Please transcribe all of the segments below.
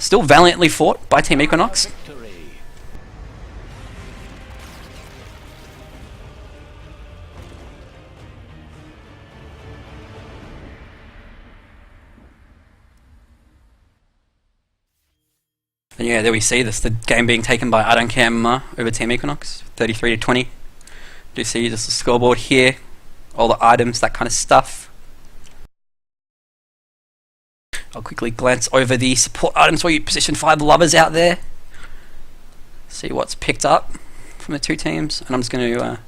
Still valiantly fought by Team Equinox. And yeah, there we see this, the game being taken by I Don't Care haHa over Team Equinox, 33 to 20. Do you see just the scoreboard here, all the items, that kind of stuff. I'll quickly glance over the support items for you, position 5 lovers out there. See what's picked up from the two teams, and I'm just going to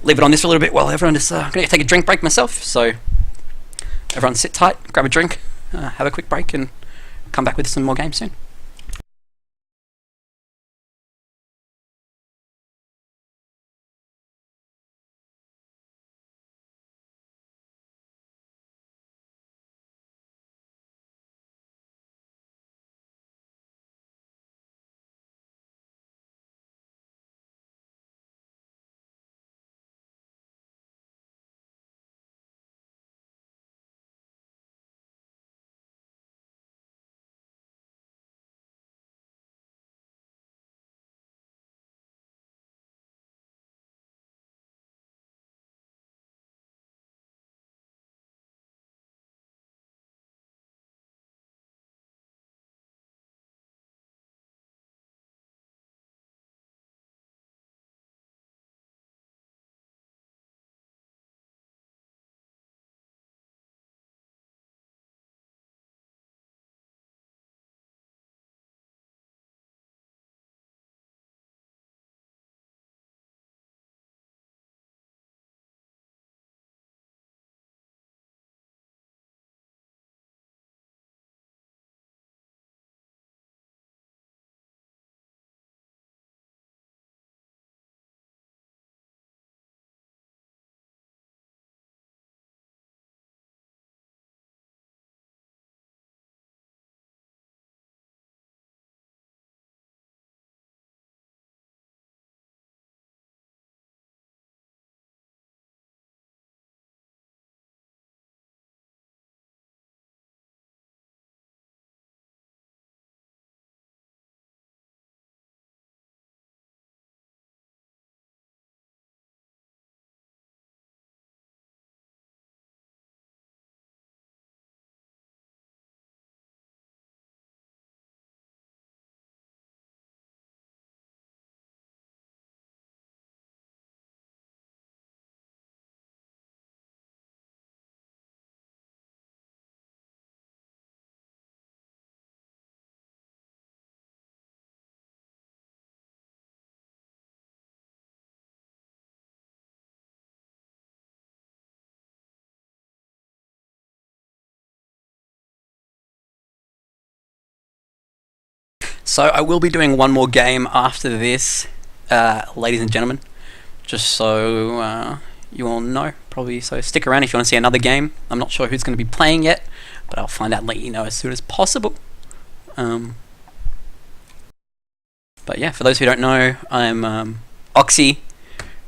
leave it on this for a little bit while everyone just I'm going to take a drink break myself. So everyone sit tight, grab a drink, have a quick break, and come back with some more games soon. So I will be doing one more game after this, ladies and gentlemen, just so you all know, probably. So stick around if you want to see another game. I'm not sure who's going to be playing yet, but I'll find out and let you know as soon as possible. But yeah, for those who don't know, I'm Oxy,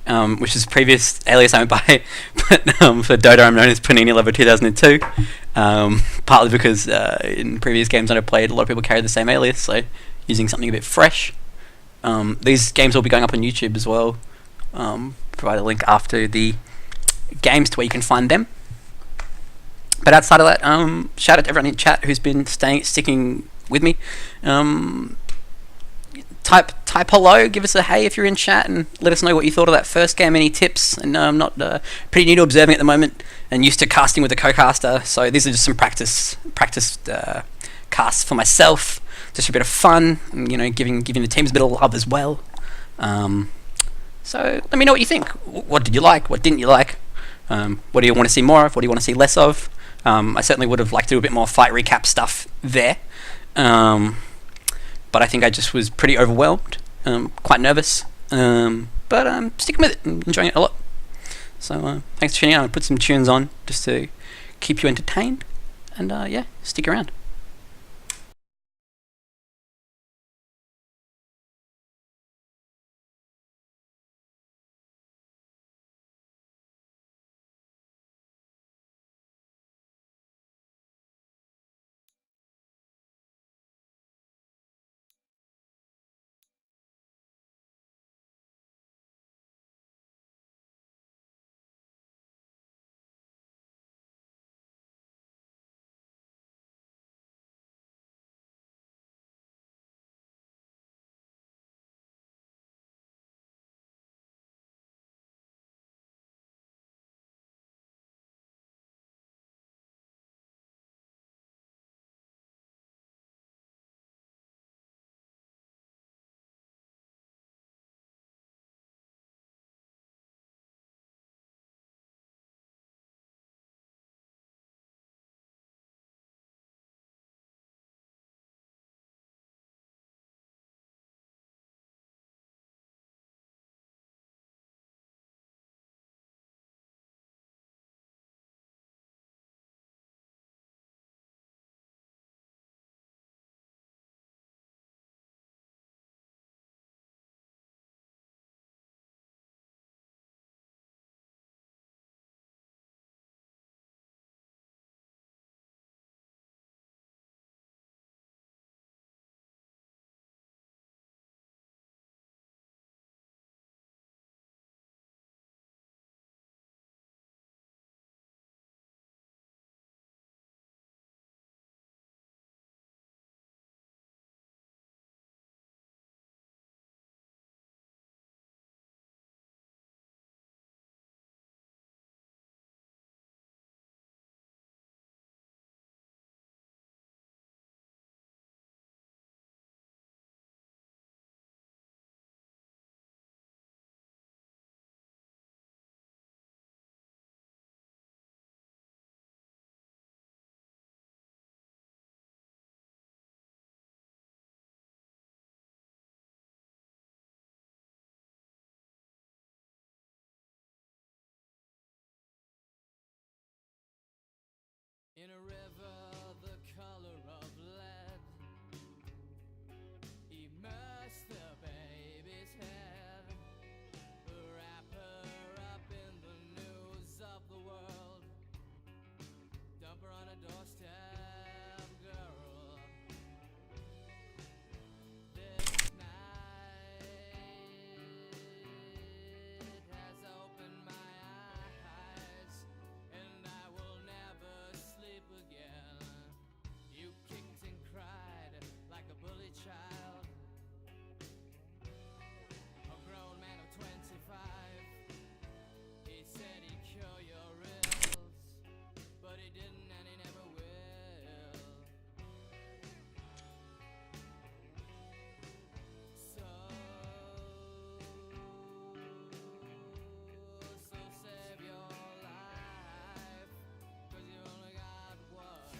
which is previous alias I went by, but for Dota I'm known as Panini Lover 2002, partly because in previous games that I played, a lot of people carried the same alias, so using something a bit fresh. These games will be going up on YouTube as well. Provide a link after the games to where you can find them. But outside of that, shout out to everyone in chat who's been sticking with me. Type hello, give us a hey if you're in chat, and let us know what you thought of that first game. Any tips? And I'm not pretty new to observing at the moment, and used to casting with a co-caster. So these are just some practice casts for myself, just for a bit of fun, and, you know, giving the teams a bit of love as well. So let me know what you think. What did you like? What didn't you like? What do you want to see more of? What do you want to see less of? I certainly would have liked to do a bit more fight recap stuff there. But I think I just was pretty overwhelmed, quite nervous, but sticking with it and enjoying it a lot. So thanks for tuning in. I'll put some tunes on just to keep you entertained, and yeah, stick around. In a river the color of lead, immerse the baby's head, wrap her up in the news of the world, dump her on a doorstep, girl. This night has opened my eyes, and I will never sleep again. You kicked and cried like a bully child, a grown man of 25. He said he'd cure your ills, but he didn't and he never will. So save your life, 'cause you only got one.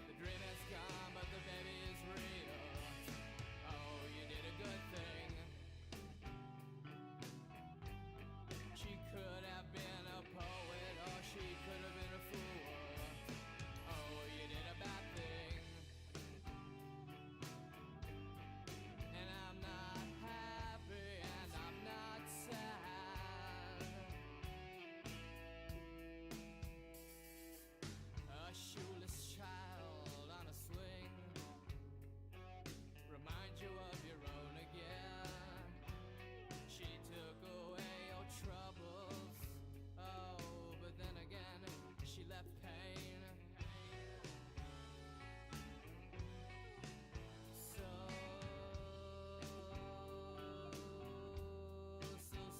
The dream has gone, but the baby is real. Oh, you did a good thing. She could have been a poet, or she could have been a fool. Oh, you did a bad thing. And I'm not happy, and I'm not sad. A shoeless child on a swing reminds you of your own again. She took away your troubles, oh, but then again, she left pain. So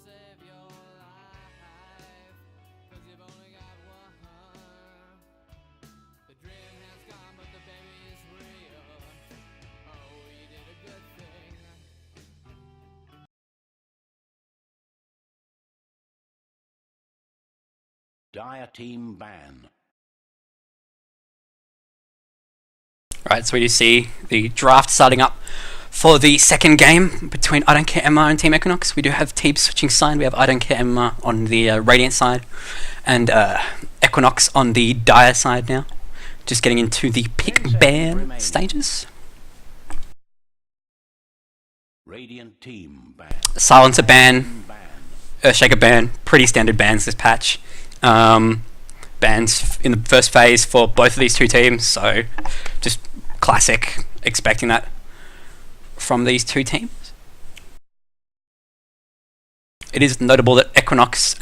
save your life, 'cause you've only got one. The dream has gone, but the baby is real. Oh, you did a good thing. Dire Team ban. Right, so we do see the draft starting up for the second game between I Don't Care Emma and Team Equinox. We do have teams switching side. We have I Don't Care Emma on the Radiant side and Equinox on the Dire side now. Just getting into the pick ban stages. Radiant Team ban. Silencer ban, Earthshaker ban, pretty standard bans this patch. Bans in the first phase for both of these two teams, so just classic, expecting that from these two teams. It is notable that Equinox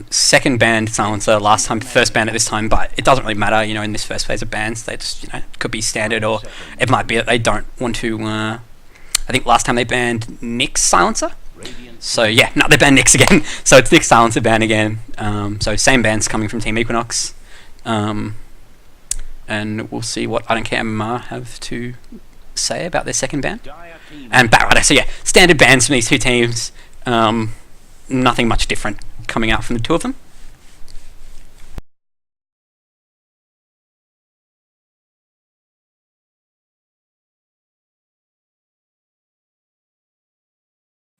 second banned Silencer last time, first banned at this time, but it doesn't really matter, you know, in this first phase of bans. They just, you know, could be standard, or it might be that they don't want to. I think last time they banned Nyx Silencer. So yeah, no, they banned Nyx again. So it's Nyx Silencer ban again. So same bans coming from Team Equinox. And we'll see what I Don't Care MMR have to say about their second ban. And Batrider, so yeah, standard bans from these two teams. Nothing much different coming out from the two of them.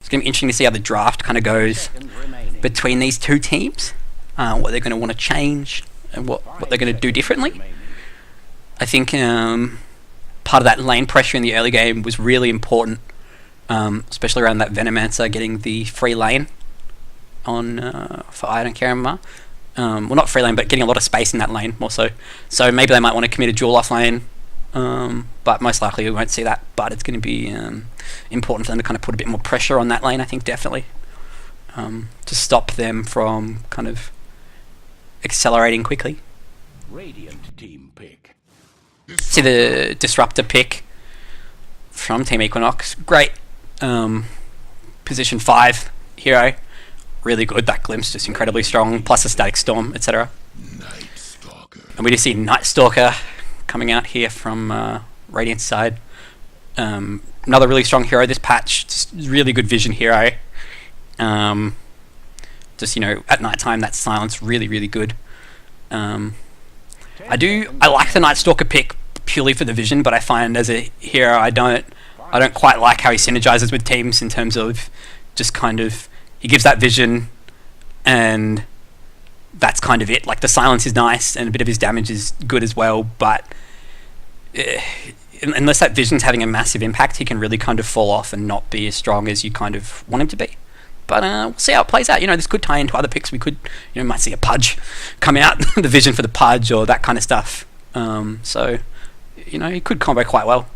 It's going to be interesting to see how the draft kind of goes between these two teams, what they're going to want to change and what they're going to do differently. I think part of that lane pressure in the early game was really important, especially around that Venomancer getting the free lane on for I Don't Care MMR. Well, not free lane, but getting a lot of space in that lane more so. So maybe they might want to commit a duel off lane, but most likely we won't see that. But it's going to be important for them to kind of put a bit more pressure on that lane, I think, definitely, to stop them from kind of accelerating quickly. Radiant Team pick. See the Disruptor pick from Team Equinox. Great position 5 hero. Really good. That glimpse just incredibly strong. Plus a Static Storm, etc. And we do see Night Stalker coming out here from Radiant's side. Another really strong hero this patch. Just really good vision hero. Just, you know, at night time, that silence really, really good. I like the Night Stalker pick purely for the vision, but I find as a hero I don't quite like how he synergizes with teams in terms of just kind of he gives that vision and that's kind of it. Like, the silence is nice, and a bit of his damage is good as well, but unless that vision's having a massive impact, he can really kind of fall off and not be as strong as you kind of want him to be. But we'll see how it plays out. This could tie into other picks. We could, might see a Pudge come out, the vision for the Pudge or that kind of stuff. So, he could combo quite well.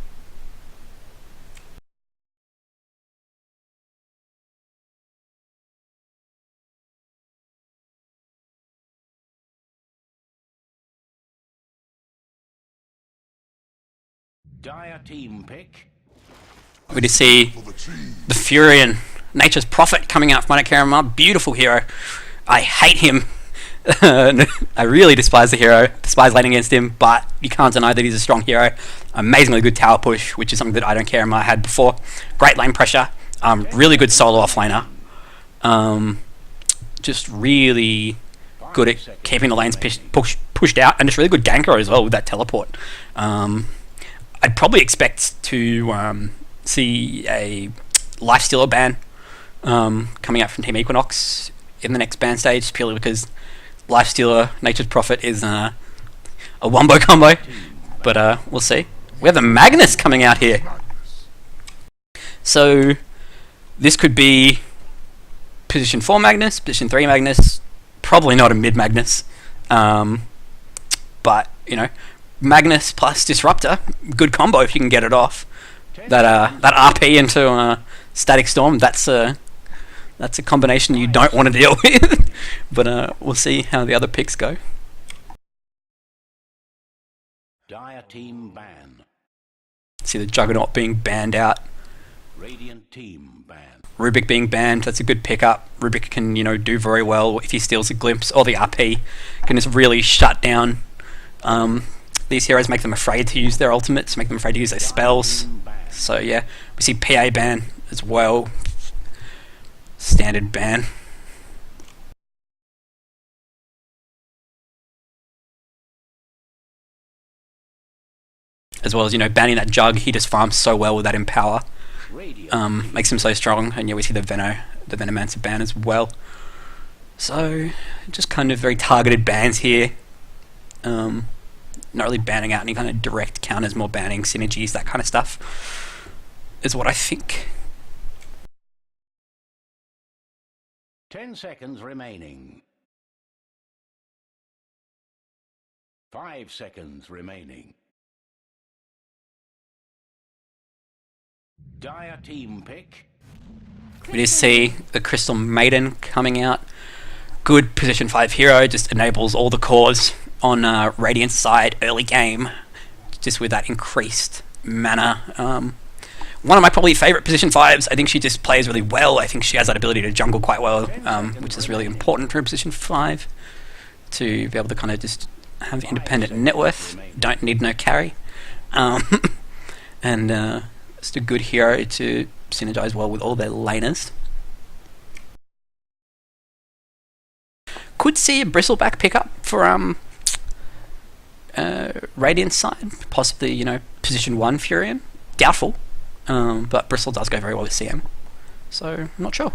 Dire team pick. We just see the Furion, Nature's Prophet, coming out from Monokarama. Beautiful hero. I hate him. I really despise the hero, despise laning against him, but you can't deny that he's a strong hero. Amazingly good tower push, which is something that I don't care I had before. Great lane pressure. Really good solo offlaner. Just really good at keeping the lanes pushed out, and just really good ganker as well with that teleport. I'd probably expect to see a Lifestealer ban coming out from Team Equinox in the next ban stage, purely because Lifestealer, Nature's Prophet is a wombo combo, but we'll see. We have the Magnus coming out here. So this could be position 4 Magnus, position 3 Magnus, probably not a mid Magnus, but Magnus plus Disruptor, good combo if you can get it off. That RP into Static Storm, that's a combination you don't want to deal with. But we'll see how the other picks go. Dire team ban. See the Juggernaut being banned out. Radiant team ban. Rubik being banned, that's a good pickup. Rubik can, do very well if he steals a glimpse, or the RP can just really shut down these heroes, make them afraid to use their ultimates, make them afraid to use their spells. So yeah, we see PA ban as well. Standard ban. As well as, banning that Jug, he just farms so well with that Empower. Makes him so strong, and yeah, we see the Venomancer ban as well. So, just kind of very targeted bans here. Not really banning out any kind of direct counters, more banning synergies, that kind of stuff, is what I think. 10 seconds remaining. 5 seconds remaining. Dire team pick. We just see the Crystal Maiden coming out. Good position 5 hero, just enables all the cores on Radiant's side early game, just with that increased mana. One of my probably favourite position 5s. I think she just plays really well. I think she has that ability to jungle quite well, which is really important for a position 5, to be able to kind of just have independent net worth, don't need no carry, and just a good hero to synergize well with all their laners. Could see a Bristleback pickup for Radiant side, possibly position 1 Furion. Doubtful, but Bristle does go very well with CM, so I'm not sure.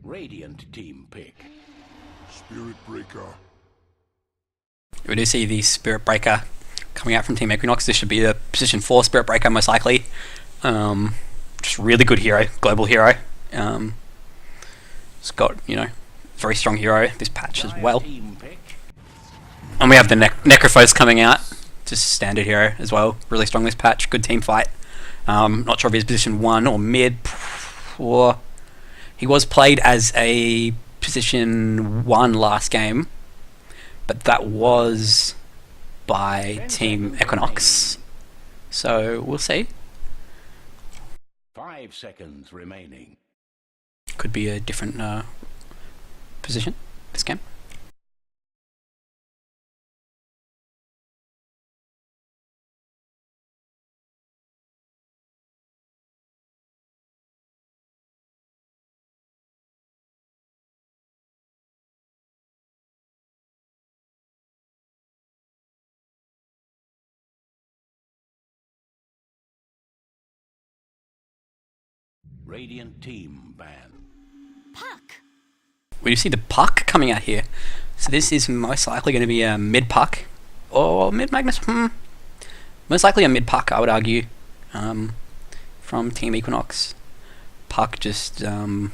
Radiant team pick. Spirit Breaker. We do see the Spirit Breaker coming out from Team Equinox. This should be a position 4 Spirit Breaker, most likely. Just really good hero, global hero. It's got, very strong hero this patch as well. And we have the Necrophos coming out, just standard hero as well. Really strong this patch, good team fight. Not sure if he's position 1 or mid, or he was played as a position 1 last game, but that was by Team Equinox, so we'll see. 5 seconds remaining. Could be a different position this game. Radiant team ban. Puck. Well, you see the puck coming out here. So this is most likely going to be a mid puck or mid Magnus. Most likely a mid puck, I would argue, from Team Equinox. Puck just good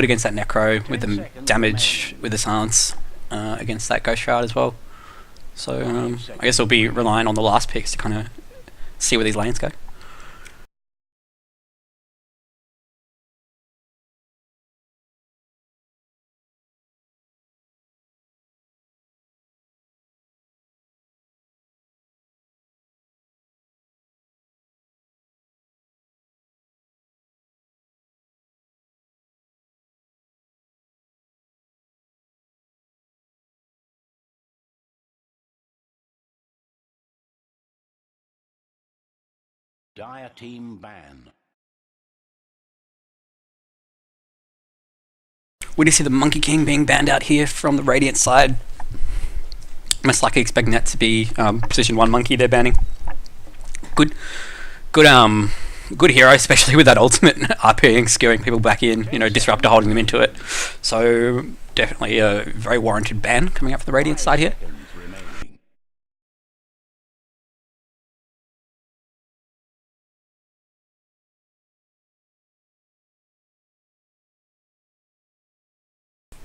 against that Necro with the damage with the silence against that Ghost Shroud as well. So I guess we'll be relying on the last picks to kind of see where these lanes go. Dire team ban. We do see the Monkey King being banned out here from the Radiant side. Most likely expecting that to be position 1 Monkey they're banning. Good hero, especially with that ultimate RPing, skewing people back in, Disruptor holding them into it. So definitely a very warranted ban coming up from the Radiant side here. Seconds remaining.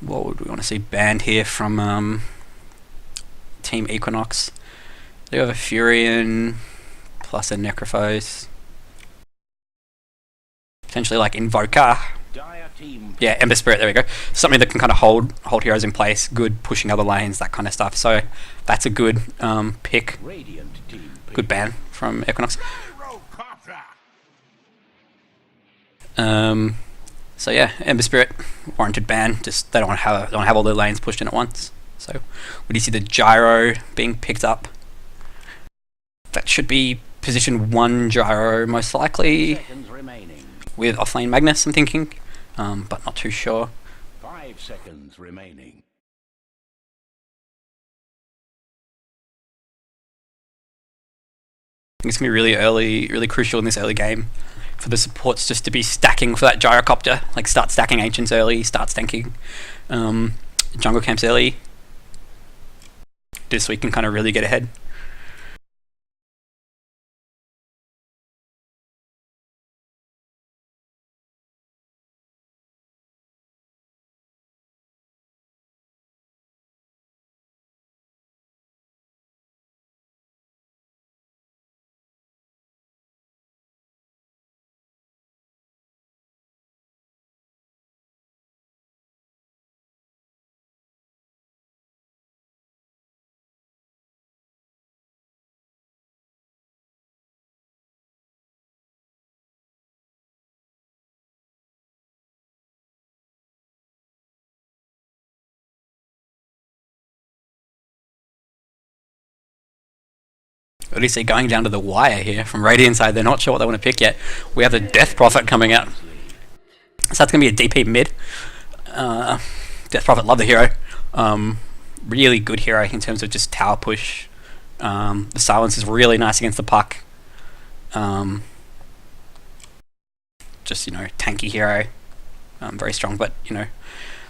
What would we want to see banned here from Team Equinox? They have a Furion plus a Necrophos. Potentially like Invoker. Dire team Yeah, Ember Spirit, there we go. Something that can kind of hold heroes in place, good pushing other lanes, that kind of stuff. So that's a good pick, Radiant team pick. good ban from Equinox. So yeah, Ember Spirit, warranted ban. Just they don't have all their lanes pushed in at once. So when you see the Gyro being picked up, that should be position 1 Gyro most likely, Seconds remaining. with offlane Magnus, I'm thinking, but not too sure. 5 seconds remaining. I think it's going to be really early, really crucial in this early game for the supports just to be stacking for that gyrocopter. Like start stacking Ancients early, start stacking jungle camps early, just so we can kind of really get ahead. At least they're going down to the wire here from Radiant side. They're not sure what they want to pick yet. We have the Death Prophet coming out. So that's going to be a DP mid. Death Prophet, love the hero. Really good hero in terms of just tower push. The silence is really nice against the puck. Just, tanky hero. Very strong, but, they're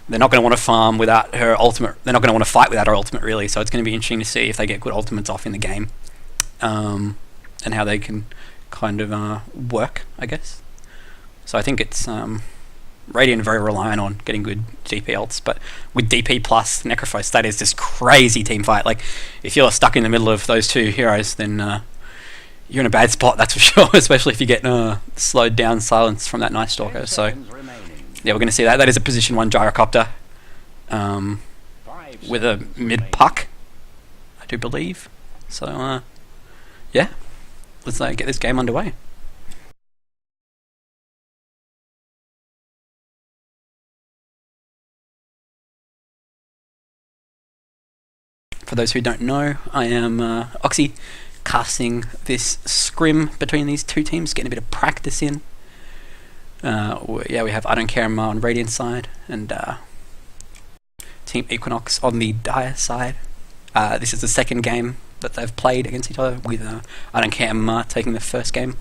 not going to want to farm without her ultimate. They're not going to want to fight without her ultimate, really. So it's going to be interesting to see if they get good ultimates off in the game. And how they can kind of work, I guess. So I think it's Radiant very reliant on getting good DP ults, but with DP plus Necrophos, that is just crazy team fight. Like, if you're stuck in the middle of those two heroes, then you're in a bad spot, that's for sure, especially if you get slowed down silence from that Night Stalker. So yeah, we're going to see that. That is a position 1 gyrocopter with a mid puck, I do believe. So yeah, let's get this game underway. For those who don't know, I am Oxy, casting this scrim between these two teams, getting a bit of practice in. Yeah, we have I Don't Care on Radiant side, and Team Equinox on the Dire side. This is the second game that they've played against each other, with I Don't Care taking the first game.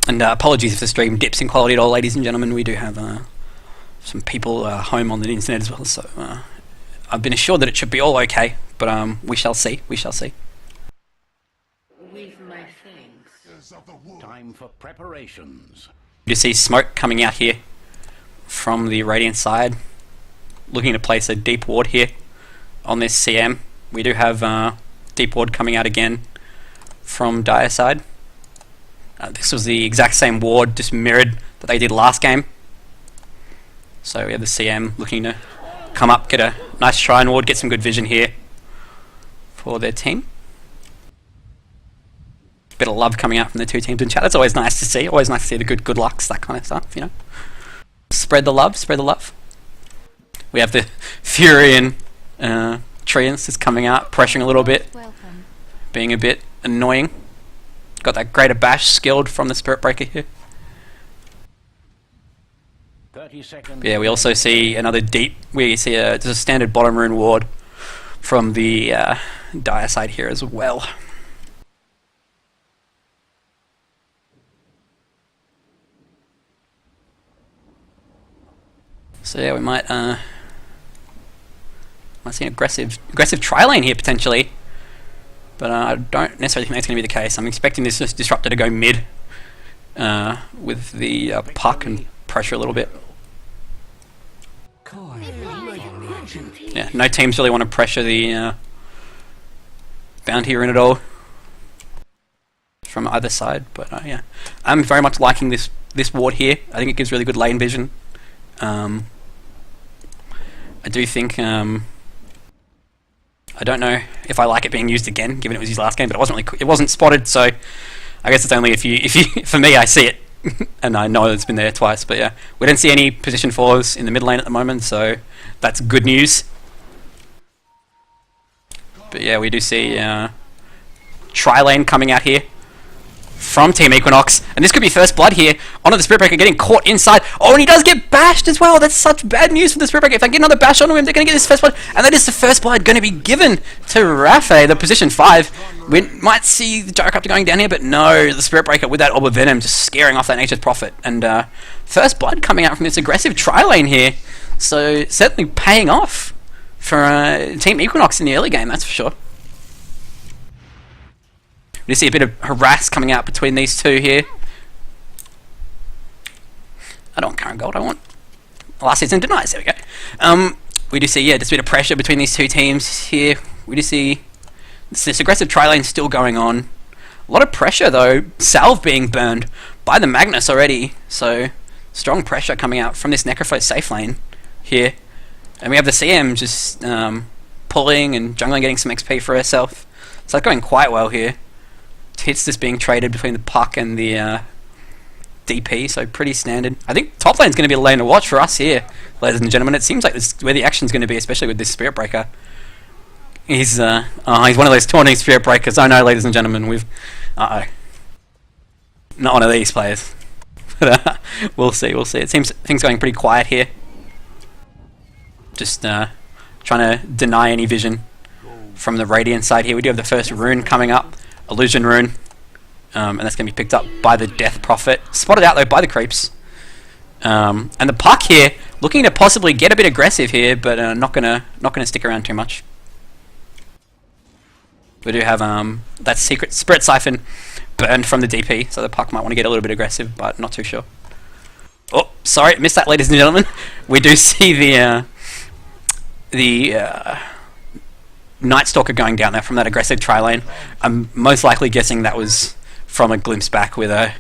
And apologies if the stream dips in quality at all, ladies and gentlemen. We do have some people home on the internet as well, so I've been assured that it should be all okay, but we shall see. We shall see. With my thanks. Time for preparations. You see smoke coming out here from the Radiant side, looking to place a deep ward here on this CM. We do have deep ward coming out again from Dire side. This was the exact same ward, just mirrored that they did last game. So we have the CM looking to come up, get a nice shrine ward, get some good vision here for their team. Bit of love coming out from the two teams in chat. That's always nice to see. Always nice to see the good lucks, that kind of stuff, you know. Spread the love, spread the love. We have the Furion Treants just coming out, pressuring a little bit, Welcome. being a bit annoying. Got that Greater Bash skilled from the Spirit Breaker here. 30 seconds. Yeah, we also see another deep. We see just a standard bottom rune ward from the Dire side here as well. So yeah, we might see an aggressive tri-lane here potentially, but I don't necessarily think that's going to be the case. I'm expecting this disruptor to go mid with the puck and pressure a little bit. Yeah, no teams really want to pressure the bounty rune at all from either side, but yeah, I'm very much liking this ward here. I think it gives really good lane vision. I do think I don't know if I like it being used again, given it was used last game, but it wasn't spotted, so I guess it's only if you for me I see it and I know it's been there twice. But yeah, we don't see any position fours in the mid lane at the moment, so that's good news. But yeah, we do see tri-lane coming out here from Team Equinox, and this could be first blood here onto the Spirit Breaker, getting caught inside. Oh, and he does get bashed as well. That's such bad news for the Spirit Breaker. If they get another bash onto him, they're going to get this first blood, and that is the first blood going to be given to Rafe, the position 5. We might see the Gyrocopter going down here, but no, the Spirit Breaker with that Orb of Venom just scaring off that Nature's Prophet, and first blood coming out from this aggressive tri-lane here, so certainly paying off for Team Equinox in the early game, that's for sure. We see a bit of harass coming out between these two here. I don't want current gold, I want last season denies. There we go. We do see, yeah, just a bit of pressure between these two teams here. We do see this aggressive tri-lane still going on. A lot of pressure though, Salve being burned by the Magnus already. So strong pressure coming out from this Necrophos safe lane here. And we have the CM just pulling and jungling, getting some XP for herself. So that's going quite well here. Hits just being traded between the puck and the DP, so pretty standard. I think top lane's going to be a lane to watch for us here, ladies and gentlemen. It seems like this is where the action's going to be, especially with this Spirit Breaker. He's one of those taunting Spirit Breakers. I know, ladies and gentlemen, we've... not one of these players. But we'll see. It seems things going pretty quiet here. Just trying to deny any vision from the Radiant side here. We do have the first rune coming up. Illusion rune, and that's going to be picked up by the Death Prophet. Spotted out though by the creeps, and the puck here looking to possibly get a bit aggressive here, but not gonna stick around too much. We do have that secret Spirit Siphon burned from the DP, so the puck might want to get a little bit aggressive, but not too sure. Oh, sorry, missed that, ladies and gentlemen. We do see the Night Stalker going down there from that aggressive tri-lane. I'm most likely guessing that was from a glimpse back with a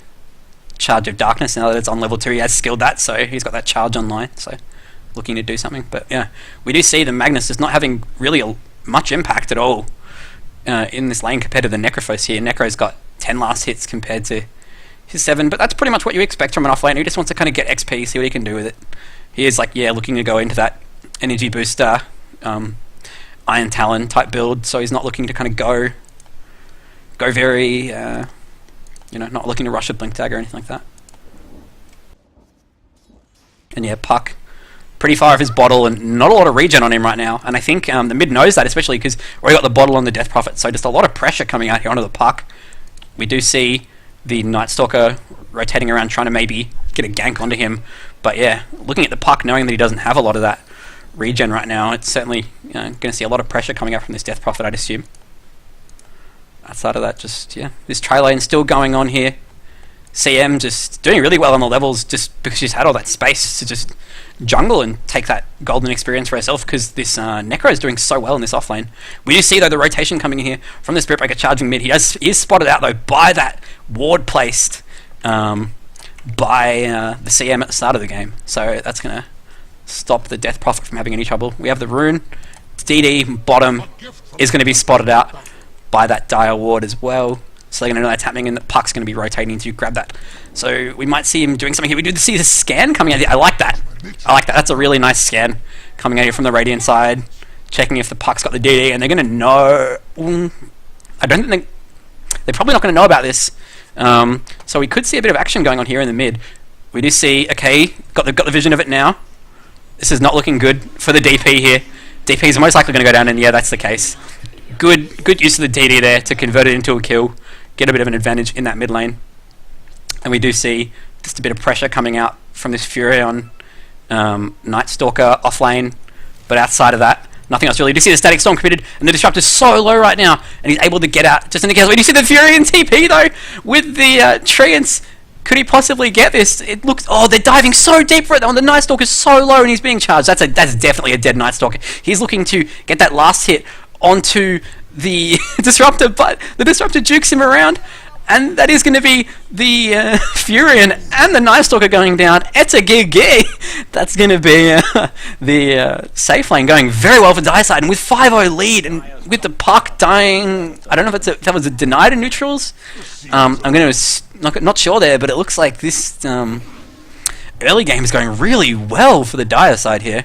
Charge of Darkness. Now that it's on level 2, he has skilled that, so he's got that charge online, so looking to do something. But yeah, we do see the Magnus just not having really much impact at all in this lane compared to the Necrophos here. Necro's got 10 last hits compared to his 7, but that's pretty much what you expect from an offlane. He just wants to kind of get XP, see what he can do with it. He is like, yeah, looking to go into that energy booster, Iron Talon type build, so he's not looking to kind of go very, not looking to rush a Blink Tag or anything like that. And yeah, Puck, pretty far off his bottle and not a lot of regen on him right now. And I think the mid knows that, especially because we got the bottle on the Death Prophet, so just a lot of pressure coming out here onto the Puck. We do see the Night Stalker rotating around trying to maybe get a gank onto him. But yeah, looking at the puck, knowing that he doesn't have a lot of that regen right now, it's certainly going to see a lot of pressure coming up from this Death Prophet, I'd assume. Outside of that, just, yeah, this tri lane still going on here. CM just doing really well on the levels just because she's had all that space to just jungle and take that golden experience for herself, because this Necro is doing so well in this offlane. We do see though the rotation coming in here from the Spirit Breaker charging mid. He is spotted out though by that ward placed by the CM at the start of the game, so that's going to stop the Death Prophet from having any trouble. We have the rune. DD bottom is going to be spotted out by that Dire ward as well. So they're going to know that's happening, and the puck's going to be rotating to grab that. So we might see him doing something here. We do see the scan coming out here. I like that. That's a really nice scan coming out here from the Radiant side, checking if the puck's got the DD, and they're going to know. I don't think they're probably not going to know about this. So we could see a bit of action going on here in the mid. We do see, okay, got the vision of it now. This is not looking good for the DP here. DP is most likely going to go down, and yeah, that's the case. Good use of the DD there to convert it into a kill, get a bit of an advantage in that mid lane. And we do see just a bit of pressure coming out from this Furion Night Stalker off lane, but outside of that, nothing else really. You do see the Static Storm committed, and the Disruptor's so low right now, and he's able to get out just in the case. We do see the Furion TP though, with the Treants. Could he possibly get this? It looks... Oh, they're diving so deep for it though, and the Night Stalker's so low and he's being charged. That's definitely a dead Night Stalker. He's looking to get that last hit onto the Disruptor, but the Disruptor jukes him around, and that is going to be the Furion and the Night Stalker going down. It's a gig. That's going to be the safe lane going very well for Direside, and with 5-0 lead, and with the puck dying, I don't know if that was a denied in neutrals. I'm going to not sure there, but it looks like this early game is going really well for the Dire side here.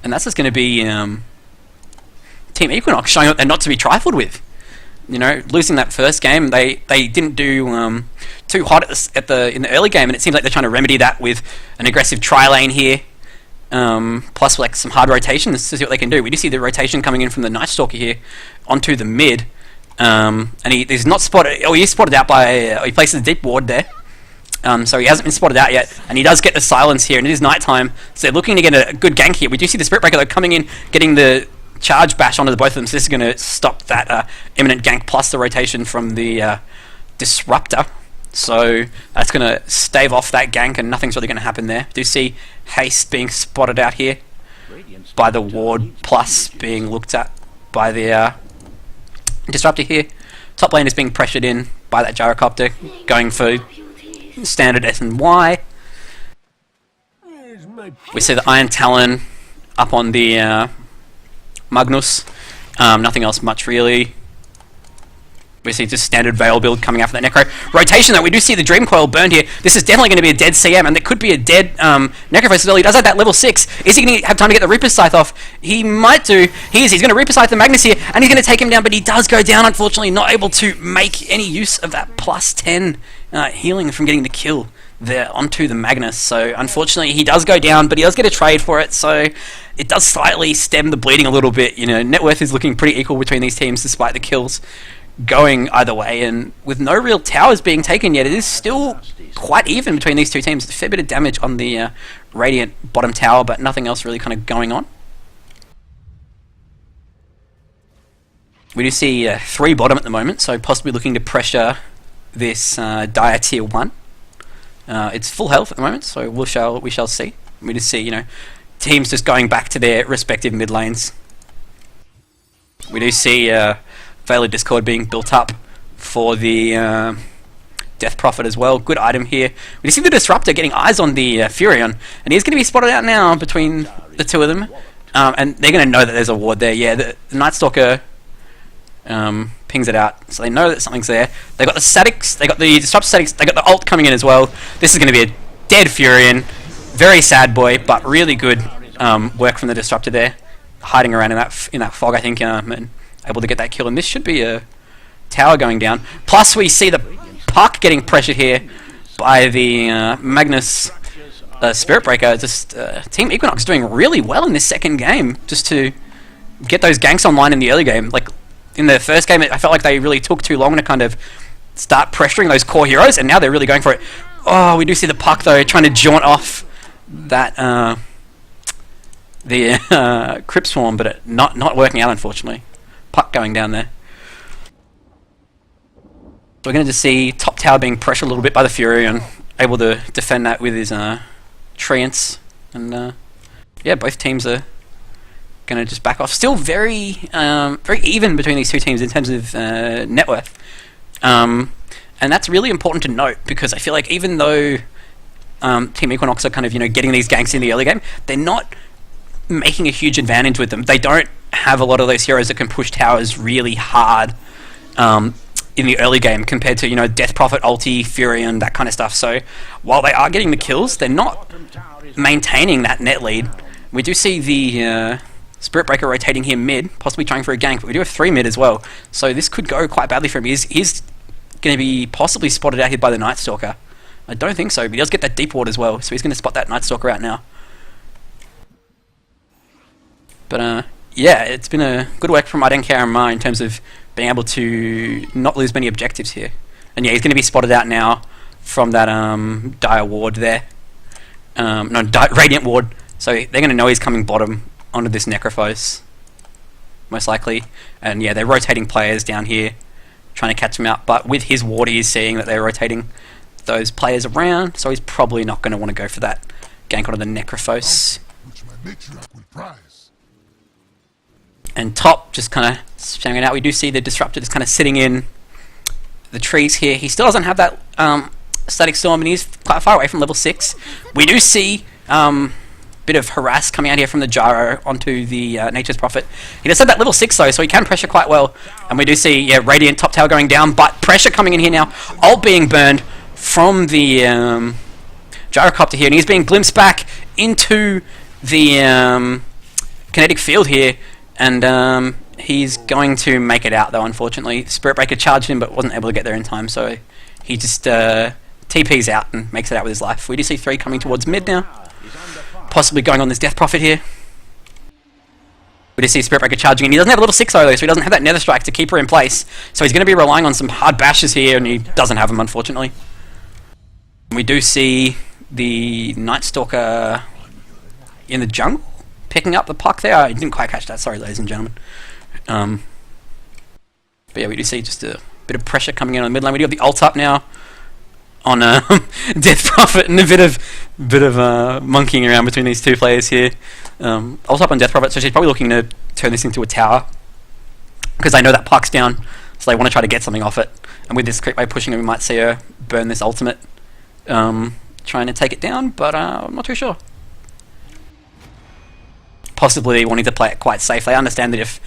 And that's just going to be Team Equinox showing up they're not to be trifled with. You know, losing that first game, they didn't do too hot in the early game, and it seems like they're trying to remedy that with an aggressive tri lane here, plus like some hard rotation to see what they can do. We do see the rotation coming in from the Night Stalker here onto the mid, and he's not spotted. Oh, he's spotted out by he places a deep ward there. So he hasn't been spotted out yet, and he does get the silence here, and it is nighttime, so they're looking to get a good gank here. We do see the Spirit Breaker though coming in, getting the charge bash onto the both of them, so this is going to stop that imminent gank plus the rotation from the Disruptor. So that's going to stave off that gank, and nothing's really going to happen there. We do see Haste being spotted out here by the ward, plus being looked at by the Disruptor here. Top lane is being pressured in by that Gyrocopter, going for standard S and Y. We see the Iron Talon up on the Magnus. Nothing else much really. We see just standard Veil build coming after that Necro. Rotation though, we do see the Dream Coil burned here. This is definitely going to be a dead CM, and there could be a dead Necrophos as well. He does have that level 6. Is he going to have time to get the Reaper Scythe off? He might do. He's going to Reaper Scythe the Magnus here, and he's going to take him down, but he does go down, unfortunately, not able to make any use of that plus 10 healing from getting the kill there onto the Magnus. So unfortunately he does go down, but he does get a trade for it, so it does slightly stem the bleeding a little bit. You know, net worth is looking pretty equal between these teams despite the kills going either way, and with no real towers being taken yet, it is still quite even between these two teams. A fair bit of damage on the Radiant bottom tower, but nothing else really kind of going on. We do see 3 bottom at the moment, so possibly looking to pressure this Dire tier 1. It's full health at the moment, so we shall see. We just see, you know, teams just going back to their respective mid lanes. We do see Veil of Discord being built up for the Death Prophet as well. Good item here. We see the Disruptor getting eyes on the Furion, and he's going to be spotted out now between the two of them, and they're going to know that there's a ward there. Yeah, the Night Stalker pings it out, so they know that something's there. They got the statics, they got the Disruptor statics, they got the ult coming in as well. This is going to be a dead Furion. Very sad boy, but really good work from the Disruptor there, hiding around in that fog, I think, and able to get that kill. And this should be a tower going down. Plus, we see the puck getting pressured here by the Magnus Spirit Breaker. Just Team Equinox doing really well in this second game, just to get those ganks online in the early game. Like, in the first game, I felt like they really took too long to kind of start pressuring those core heroes, and now they're really going for it. Oh, we do see the puck though trying to jaunt off that the Crypt Swarm, but it not working out, unfortunately. Puck going down there. So we're going to just see top tower being pressured a little bit by the Fury and able to defend that with his treants. And yeah, both teams are going to just back off. Still very even between these two teams in terms of net worth. And that's really important to note, because I feel like even though Team Equinox are kind of, getting these ganks in the early game, they're not making a huge advantage with them. They don't have a lot of those heroes that can push towers really hard in the early game compared to, Death Prophet, Ulti, Fury, and that kind of stuff. So while they are getting the kills, they're not maintaining that net lead. We do see the Spirit Breaker rotating here mid, possibly trying for a gank, but we do have 3 mid as well. So this could go quite badly for him. He's going to be possibly spotted out here by the Night Stalker. I don't think so, but he does get that deep ward as well, so he's going to spot that Night Stalker out now. But yeah, it's been a good work from Untitled in terms of being able to not lose many objectives here. And yeah, he's going to be spotted out now from that Dire Ward there. Radiant Ward. So they're going to know he's coming bottom onto this Necrophos, most likely. And yeah, they're rotating players down here, trying to catch him out. But with his ward, he is seeing that they're rotating those players around, so he's probably not going to want to go for that gank onto the Necrophos. Which my matriarch will prize. And top just kind of showing it out. We do see the Disruptor just kind of sitting in the trees here. He still doesn't have that Static Storm, and he's quite far away from level 6. We do see bit of harass coming out here from the Gyro onto the Nature's Prophet. He does have that level 6 though, so he can pressure quite well. And we do see, yeah, Radiant top tower going down, but pressure coming in here now. Ult being burned from the Gyrocopter here, and he's being glimpsed back into the kinetic field here. And he's going to make it out though, unfortunately. Spirit Breaker charged him but wasn't able to get there in time, so he just TP's out and makes it out with his life. We do see 3 coming towards mid now, possibly going on this Death Prophet here. We do see Spirit Breaker charging, and he doesn't have a level 6 though, so he doesn't have that Nether Strike to keep her in place. So he's going to be relying on some hard bashes here, and he doesn't have them, unfortunately. We do see the Night Stalker in the jungle, picking up the puck there. I didn't quite catch that, sorry ladies and gentlemen. But yeah, we do see just a bit of pressure coming in on the mid lane. We do have the ult up now on Death Prophet, and a bit of monkeying around between these two players here. Ult up on Death Prophet, so she's probably looking to turn this into a tower, because they know that puck's down, so they want to try to get something off it. And with this creep wave pushing her, we might see her burn this ultimate, trying to take it down, but I'm not too sure. Possibly wanting to play it quite safe. They understand that if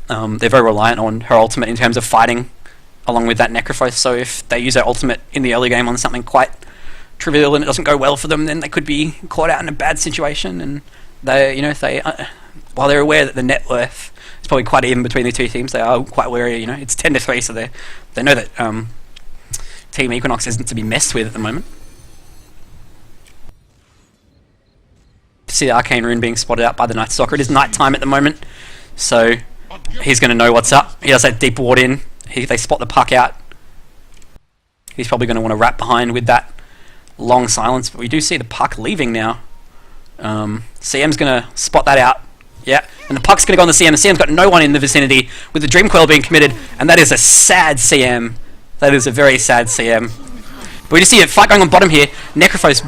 they're very reliant on her ultimate in terms of fighting along with that Necrophos, so if they use her ultimate in the early game on something quite trivial and it doesn't go well for them, then they could be caught out in a bad situation. And they, if they, while they're aware that the net worth is probably quite even between the two teams, they are quite wary. It's 10-3, so they know that Team Equinox isn't to be messed with at the moment. See the Arcane Rune being spotted out by the Night Stalker. It is night time at the moment, so he's going to know what's up. He does that deep ward in. They spot the puck out. He's probably going to want to wrap behind with that long silence, but we do see the puck leaving now. CM's going to spot that out. Yeah, and the puck's going to go on the CM. The CM's got no one in the vicinity, with the Dream Coil being committed, and that is a sad CM. That is a very sad CM. But we just see a fight going on bottom here. Necrophos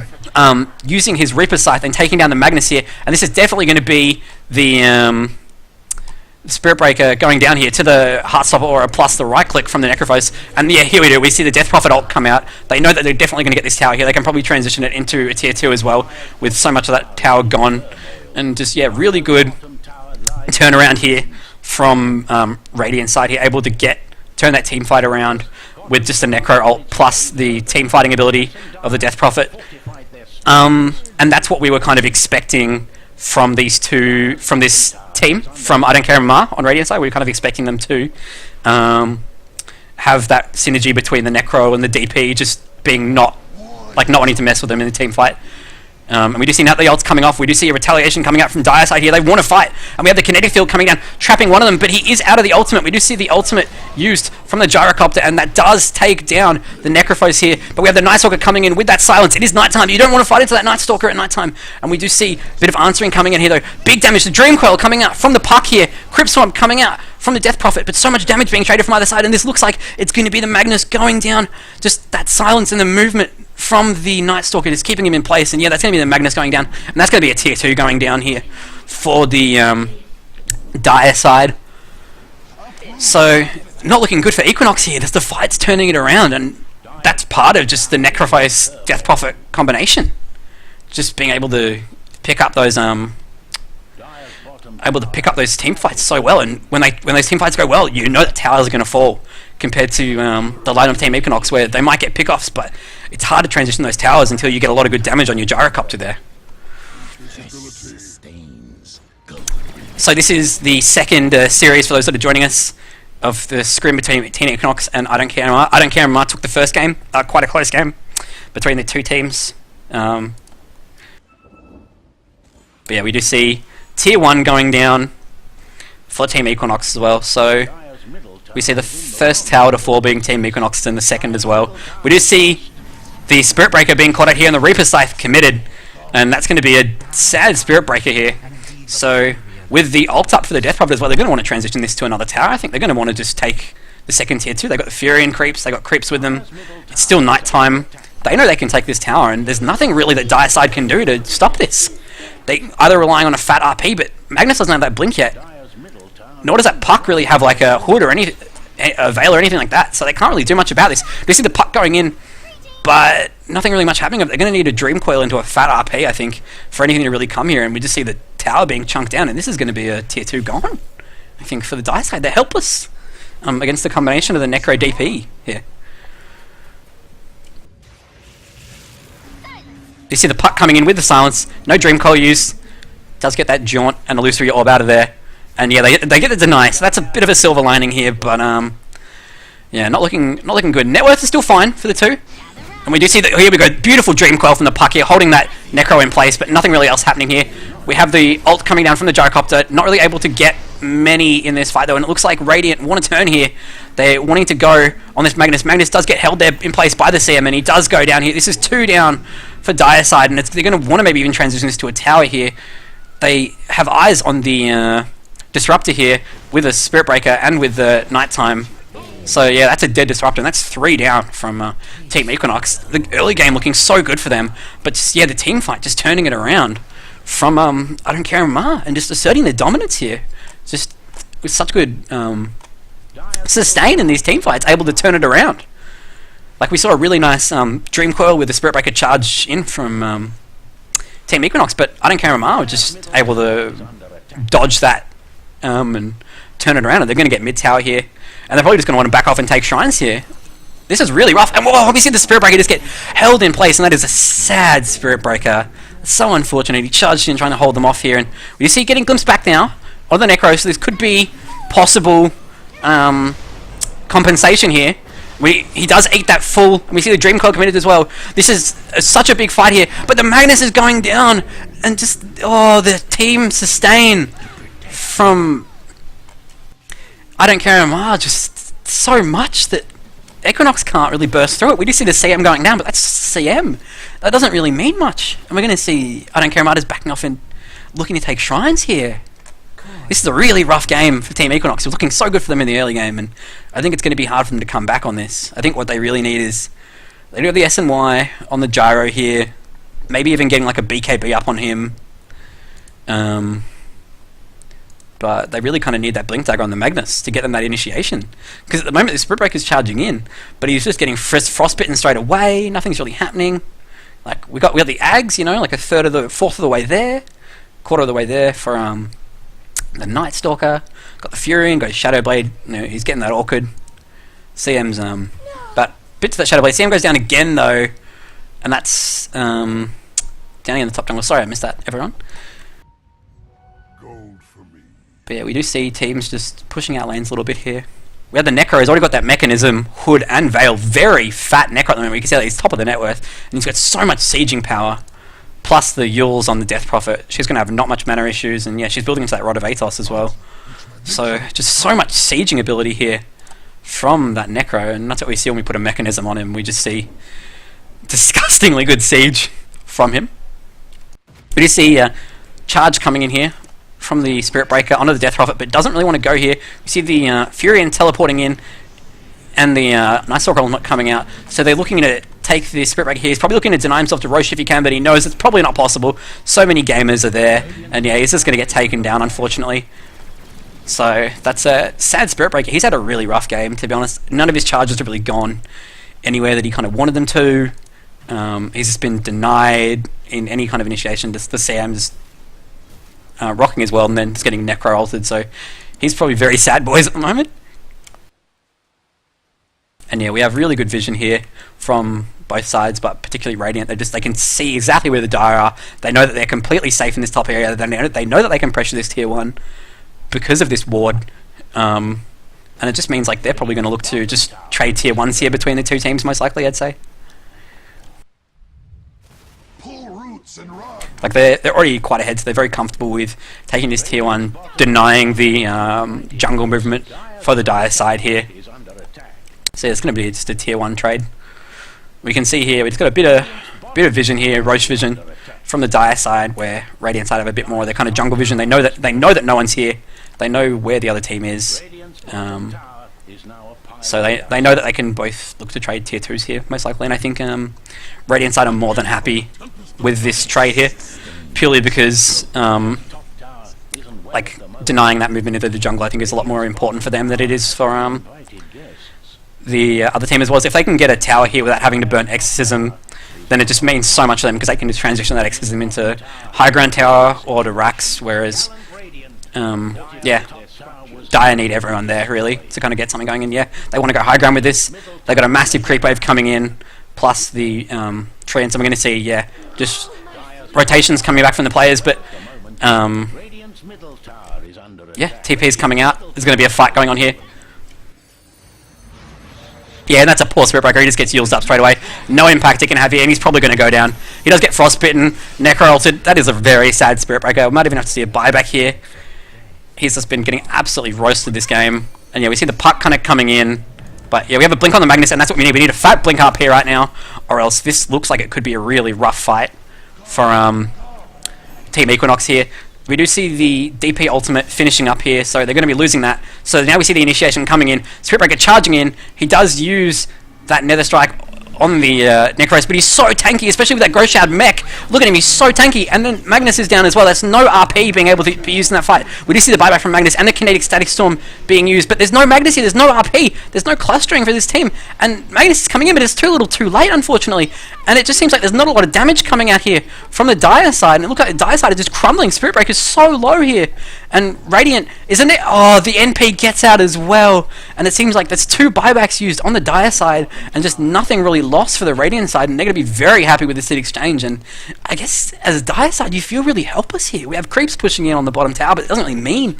using his Reaper Scythe and taking down the Magnus here, and this is definitely going to be the Spirit Breaker going down here to the Heartstopper Aura plus the right click from the Necrophos. And yeah, here we do. We see the Death Prophet ult come out. They know that they're definitely going to get this tower here. They can probably transition it into a tier 2 as well, with so much of that tower gone. And just, yeah, really good turnaround here from Radiant side here, able to turn that team fight around with just a Necro ult plus the team fighting ability of the Death Prophet. And that's what we were kind of expecting from these two, from this team, from I Don't Care and Ma on Radiant side. We were kind of expecting them to have that synergy between the Necro and the DP, just being not wanting to mess with them in the team fight. And we do see now the ult's coming off. We do see a retaliation coming out from Dire side here. They want to fight. And we have the kinetic field coming down, trapping one of them. But he is out of the ultimate. We do see the ultimate used from the gyrocopter. And that does take down the Necrophos here. But we have the Night Stalker coming in with that silence. It is nighttime. You don't want to fight into that Night Stalker at nighttime. And we do see a bit of answering coming in here though. Big damage. The Dream Coil coming out from the puck here. Crypt Swamp coming out from the Death Prophet. But so much damage being traded from either side. And this looks like it's going to be the Magnus going down. Just that silence and the movement from the Night Stalker is keeping him in place, and yeah, that's going to be the Magnus going down, and that's going to be a tier 2 going down here for the Dire side. So, not looking good for Equinox here. The fight's turning it around, and that's part of just the Necrophos Death Prophet combination. Just being able to pick up those team fights so well, and when those team fights go well, you know that towers are going to fall. Compared to the line of Team Equinox, where they might get pickoffs, but it's hard to transition those towers until you get a lot of good damage on your gyrocopter there. So this is the second series, for those that are joining us, of the scrim between Team Equinox and I Don't Care MR. I Don't Care MR took the first game, quite a close game between the two teams. But yeah, we do see Tier 1 going down for Team Equinox as well. So we see the first tower to fall being Team Equinox and the second as well. We do see the Spirit Breaker being caught out here and the Reaper Scythe committed. And that's going to be a sad Spirit Breaker here. So with the ult up for the Death Prophet as well, they're going to want to transition this to another tower. I think they're going to want to just take the second tier 2. They've got the Furion creeps, they've got creeps with them. It's still nighttime. They know they can take this tower, and there's nothing really that Dire side can do to stop this. They either relying on a fat RP, but Magnus doesn't have that blink yet. Nor does that puck really have like a hood or any a veil or anything like that, so they can't really do much about this. We see the puck going in, but nothing really much happening. They're going to need a Dream Coil into a fat RP, I think, for anything to really come here, and we just see the tower being chunked down, and this is going to be a tier 2 gone, I think, for the Dire side. They're helpless against the combination of the Necro DP here. You see the puck coming in with the silence, no Dream Coil use, does get that jaunt and illusory orb out of there. And yeah, they get the deny, so that's a bit of a silver lining here, but yeah, not looking good. Net worth is still fine for the two, and we do see that here we go, beautiful Dream Coil from the puck here, holding that Necro in place, but nothing really else happening here. We have the ult coming down from the gyrocopter, not really able to get many in this fight though, and it looks like Radiant want to turn here. They're wanting to go on this Magnus. Magnus does get held there in place by the CM, and he does go down here. This is 2 down for Dire side, and they're going to want to maybe even transition this to a tower here. They have eyes on the Disruptor here with a Spirit Breaker and with the Nighttime. So yeah, that's a dead Disruptor, and that's 3 down from Team Equinox. The early game looking so good for them, but just, yeah, the team fight just turning it around from I Don't Care MR and just asserting their dominance here. Just with such good sustain in these team fights, able to turn it around. Like we saw a really nice Dream Coil with the Spirit Breaker charge in from Team Equinox, but I Don't Care MR were just able to dodge that and turn it around, and they're going to get mid tower here, and they're probably just going to want to back off and take shrines here. This is really rough, and whoa, we see the Spirit Breaker just get held in place, and that is a sad Spirit Breaker. It's so unfortunate. He charged in trying to hold them off here, and we see getting glimpsed back now on the Necro, so this could be possible compensation here. He does eat that full, and we see the Dream Coil committed as well. This is such a big fight here, but the Magnus is going down, and just, oh, the team sustain from I Don't Care MR, just so much that Equinox can't really burst through it. We do see the CM going down, but that's CM. That doesn't really mean much. And we're going to see I Don't Care MR just backing off and looking to take shrines here. This is a really rough game for Team Equinox. It was looking so good for them in the early game, and I think it's going to be hard for them to come back on this. I think what they really need is they do have the SNY on the gyro here, maybe even getting like a BKB up on him. But they really kind of need that Blink Dagger on the Magnus to get them that initiation. Because at the moment the Spirit Breaker's charging in, but he's just getting frostbitten straight away. Nothing's really happening. Like we got the Ags, you know, like fourth of the way there, quarter of the way there for the Night Stalker. Got the Fury and goes Shadowblade. You know, he's getting that awkward. CM's but bits of that Shadowblade. CM goes down again though, and that's down in the top jungle. Sorry, I missed that, everyone. But yeah, we do see teams just pushing out lanes a little bit here. We have the Necro, he's already got that Mechanism, Hood, and Veil. Very fat Necro at the moment. We can see that he's top of the net worth. And he's got so much sieging power plus the Yules on the Death Prophet, she's going to have not much mana issues, and yeah, she's building into that Rod of Athos as well. So just so much sieging ability here from that Necro, and that's what we see when we put a mechanism on him. We just see disgustingly good siege from him. We do see charge coming in here from the Spirit Breaker onto the Death Prophet, but doesn't really want to go here. We see the Furion teleporting in, and the Nice Orc not coming out. So they're looking to take the Spirit Breaker here. He's probably looking to deny himself to Roche if he can, but he knows it's probably not possible. So many gamers are there, and yeah, he's just going to get taken down, unfortunately. So that's a sad Spirit Breaker. He's had a really rough game, to be honest. None of his charges have really gone anywhere that he kind of wanted them to. He's just been denied in any kind of initiation. Just the Sam's rocking as well, and then just getting Necro altered. So he's probably very sad boys at the moment. And yeah, we have really good vision here from both sides, but particularly Radiant. They can see exactly where the Dire are. They know that they're completely safe in this top area. They know that they can pressure this tier 1 because of this ward. And it just means like they're probably going to look to just trade tier 1s here between the two teams, most likely, I'd say. Pull roots and run. Like they're already quite ahead, so they're very comfortable with taking this tier 1, denying the jungle movement for the Dire side here. So it's going to be just a tier 1 trade. We can see here, we've got a bit of vision here, Roche vision from the Dire side, where Radiant side have a bit more. They're kind of jungle vision. They know that no one's here. They know where the other team is. So they know that they can both look to trade tier 2s here, most likely. And I think Radiant side are more than happy with this trade here, purely because like denying that movement into the jungle, I think, is a lot more important for them than it is for the other team as well. So if they can get a tower here without having to burn Exorcism, then it just means so much to them, because they can just transition that Exorcism into High Ground Tower or to Rax, whereas yeah, Dire need everyone there really to kind of get something going. And yeah, they want to go high ground with this. They got a massive creep wave coming in, plus the tree, and so we're going to see, yeah, just rotations coming back from the players. But yeah, TP's coming out. There's going to be a fight going on here. Yeah, and that's a poor Spirit Breaker. He just gets used up straight away. No impact he can have here, and he's probably going to go down. He does get frostbitten, Necro altered. That is a very sad Spirit Breaker. We might even have to see a buyback here. He's just been getting absolutely roasted this game. And yeah, we see the puck kind of coming in. But yeah, we have a blink on the Magnus, and that's what we need. We need a fat blink up here right now, or else this looks like it could be a really rough fight for Team Equinox here. We do see the DP ultimate finishing up here, so they're going to be losing that. So now we see the initiation coming in. Spirit Breaker charging in. He does use that Nether Strike on the Necros, but he's so tanky, especially with that Groshad mech. Look at him, he's so tanky. And then Magnus is down as well. That's no RP being able to be used in that fight. We do see the buyback from Magnus and the Kinetic Static Storm being used, but there's no Magnus here, there's no RP, there's no clustering for this team. And Magnus is coming in, but it's too little too late, unfortunately. And it just seems like there's not a lot of damage coming out here from the Dire side. And look at the Dire side is just crumbling. Spirit Breaker is so low here. And Radiant, isn't it? Oh, the NP gets out as well. And it seems like there's 2 buybacks used on the Dire side and just nothing really lost for the Radiant side. And they're going to be very happy with this hit exchange. And I guess as a Dire side, you feel really helpless here. We have creeps pushing in on the bottom tower, but it doesn't really mean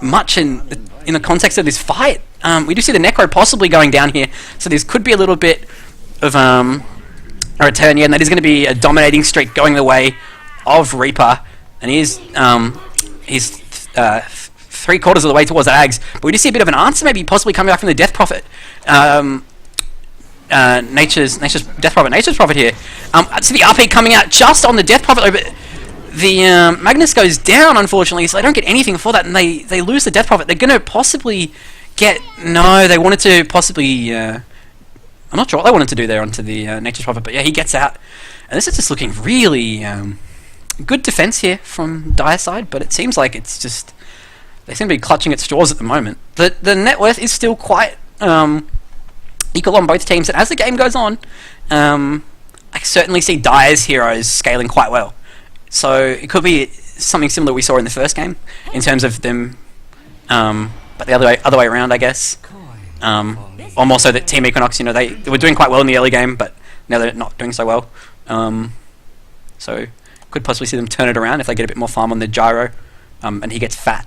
much in the context of this fight. We do see the Necro possibly going down here. So this could be a little bit of a return. Yeah, and that is going to be a dominating streak going the way of Reaper. And he's 3/4 of the way towards that Ags. But we do see a bit of an answer, maybe possibly coming back from the Death Prophet. Nature's Death Prophet, Nature's Prophet here. I see the RP coming out just on the Death Prophet, but the Magnus goes down, unfortunately, so they don't get anything for that, and they lose the Death Prophet. They're going to possibly get... No, they wanted to possibly... I'm not sure what they wanted to do there onto the Nature's Prophet, but yeah, he gets out. And this is just looking really... good defense here from Dire side, but it seems like it's just... They seem to be clutching at straws at the moment. The net worth is still quite equal on both teams, and as the game goes on, I certainly see Dire's heroes scaling quite well. So it could be something similar we saw in the first game, in terms of them, but the other way around, I guess. Or more so that Team Equinox, they were doing quite well in the early game, but now they're not doing so well. So could possibly see them turn it around if they get a bit more farm on the Gyro, and he gets fat.